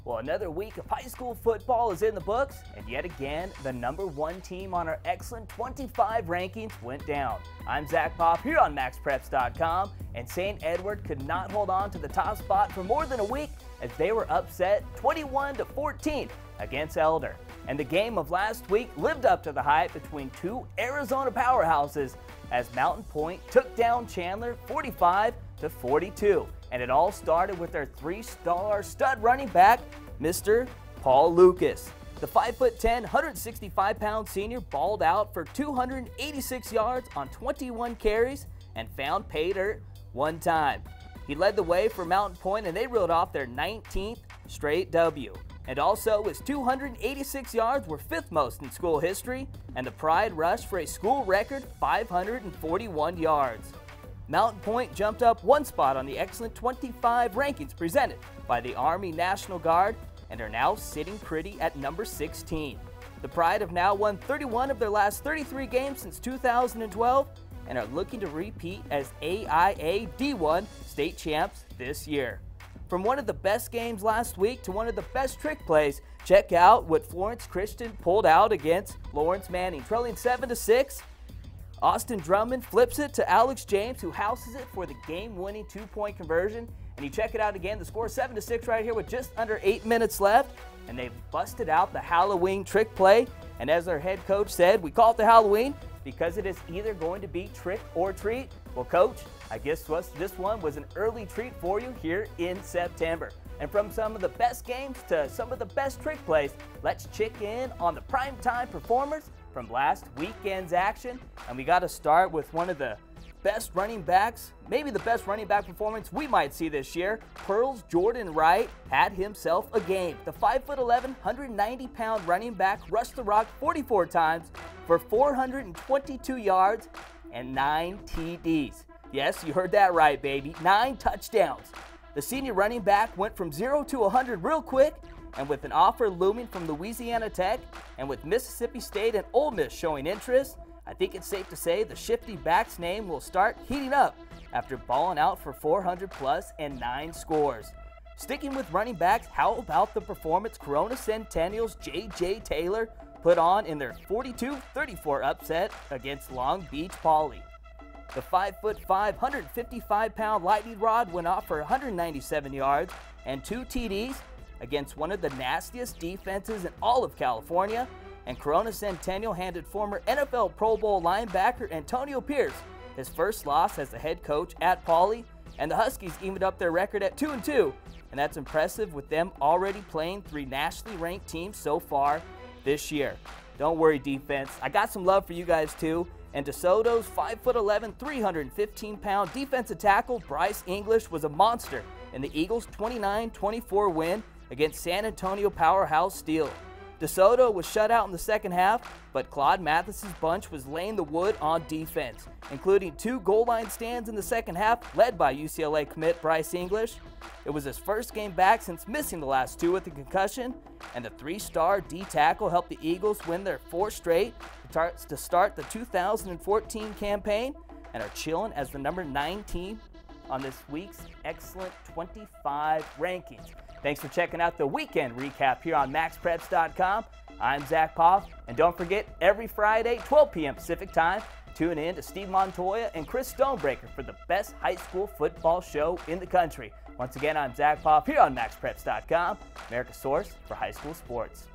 Well, another week of high school football is in the books, and yet again, the #1 team on our excellent 25 rankings went down. I'm Zack Poff here on MaxPreps.com, and St. Edward could not hold on to the top spot for more than a week as they were upset 21-14 against Elder. And the game of last week lived up to the hype between two Arizona powerhouses as Mountain Pointe took down Chandler 45-42. And it all started with their three-star stud running back, Mr. Paul Lucas. The 5'10", 165-pound senior balled out for 286 yards on 21 carries and found pay dirt one time. He led the way for Mountain Pointe, and they reeled off their 19th straight W. And also, his 286 yards were fifth most in school history, and the Pride rushed for a school record 541 yards. Mountain Pointe jumped up one spot on the excellent 25 rankings presented by the Army National Guard and are now sitting pretty at number 16. The Pride have now won 31 of their last 33 games since 2012 and are looking to repeat as AIA D1 state champs this year. From one of the best games last week to one of the best trick plays, check out what Florence Christian pulled out against Lawrence Manning. Trailing 7-6, Austin Drummond flips it to Alex James, who houses it for the game-winning two-point conversion. And you check it out again, the score is 7-6 right here with just under 8 minutes left. And they've busted out the Halloween trick play. And as our head coach said, we call it the Halloween because it is either going to be trick or treat. Well, Coach, I guess this one was an early treat for you here in September. And from some of the best games to some of the best trick plays, let's check in on the Primetime Performers from last weekend's action. And we got to start with one of the best running backs, maybe the best running back performance we might see this year. Pearl's Jordan Wright had himself a game. The 5'11", 190-pound running back rushed the rock 44 times for 422 yards and 9 TDs. Yes, you heard that right, baby. 9 touchdowns. The senior running back went from 0 to 100 real quick, and with an offer looming from Louisiana Tech and with Mississippi State and Ole Miss showing interest, I think it's safe to say the shifty back's name will start heating up after balling out for 400 plus and 9 scores. Sticking with running backs, how about the performance Corona Centennial's J.J. Taylor put on in their 42-34 upset against Long Beach Poly? The 5'5", 155-pound lightning rod went off for 197 yards and 2 TDs against one of the nastiest defenses in all of California, and Corona Centennial handed former NFL Pro Bowl linebacker Antonio Pierce his first loss as the head coach at Poly, and the Huskies evened up their record at 2-2, and that's impressive with them already playing 3 nationally ranked teams so far this year. Don't worry, defense, I got some love for you guys too. And DeSoto's 5'11", 315-pound defensive tackle Bryce English was a monster in the Eagles' 29-24 win against San Antonio powerhouse Steel. DeSoto was shut out in the second half, but Claude Mathis's bunch was laying the wood on defense, including 2 goal line stands in the second half led by UCLA commit Bryce English. It was his first game back since missing the last 2 with a concussion, and the 3-star D-tackle helped the Eagles win their 4th straight to start the 2014 campaign and are chilling as the #9 team on this week's excellent 25 rankings. Thanks for checking out the weekend recap here on MaxPreps.com. I'm Zack Poff, and don't forget, every Friday, 12 p.m. Pacific Time, tune in to Steve Montoya and Chris Stonebreaker for the best high school football show in the country. Once again, I'm Zack Poff here on MaxPreps.com, America's source for high school sports.